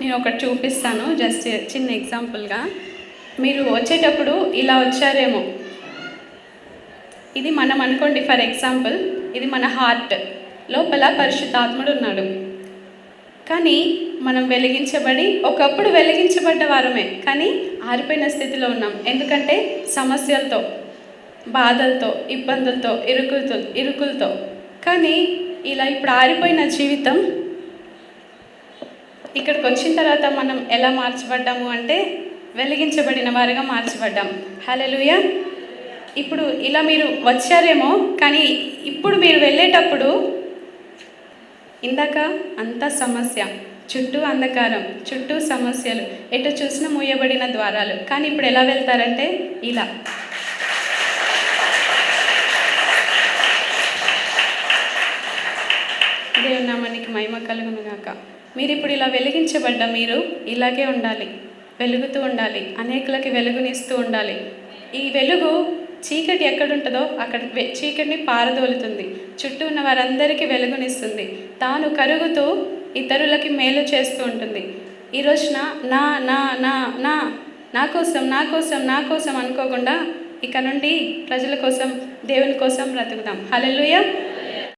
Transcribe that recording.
నేను ఒకటి చూపిస్తాను, జస్ట్ చిన్న ఎగ్జాంపుల్గా. మీరు వచ్చేటప్పుడు ఇలా వచ్చారేమో, ఇది మనం అనుకోండి, ఫర్ ఎగ్జాంపుల్ ఇది మన హార్ట్, లోపల పరిశుద్ధాత్ముడు ఉన్నాడు. కానీ మనం వెలిగించబడి, ఒకప్పుడు వెలిగించబడ్డ వారమే, కానీ ఆరిపోయిన స్థితిలో ఉన్నాం. ఎందుకంటే సమస్యలతో, బాధలతో, ఇబ్బందులతో, ఇరుకులతో. కానీ ఇలా ఇప్పుడు ఆరిపోయిన జీవితం, ఇక్కడికి వచ్చిన తర్వాత మనం ఎలా మార్చబడ్డాము అంటే వెలిగించబడిన వారుగా మార్చబడ్డాం. హల్లెలూయా. ఇప్పుడు ఇలా మీరు వచ్చారేమో, కానీ ఇప్పుడు మీరు వెళ్ళేటప్పుడు, ఇందాక అంతా సమస్య, చుట్టూ అంధకారం, చుట్టూ సమస్యలు, ఎటు చూసినా మూయబడిన ద్వారాలు. కానీ ఇప్పుడు ఎలా వెళ్తారంటే ఇలా. దేవుని నామానికి మహిమ కలుగును గాక. మీరు ఇప్పుడు ఇలా వెలిగించబడ్డ మీరు ఇలాగే ఉండాలి, వెలుగుతూ ఉండాలి, అనేకులకి వెలుగునిస్తూ ఉండాలి. ఈ వెలుగు చీకటి ఎక్కడుంటుందో అక్కడ చీకటిని పారదోలుతుంది, చుట్టూ ఉన్న వారందరికీ వెలుగునిస్తుంది, తాను కరుగుతూ ఇతరులకి మేలు చేస్తూ ఉంటుంది. ఈ రోజున నా నా నా నా నా కోసం నా కోసం నా కోసం అనుకోకుండా ఇక నుండి ప్రజల కోసం, దేవుని కోసం బ్రతుకుదాం. హల్లెలూయా.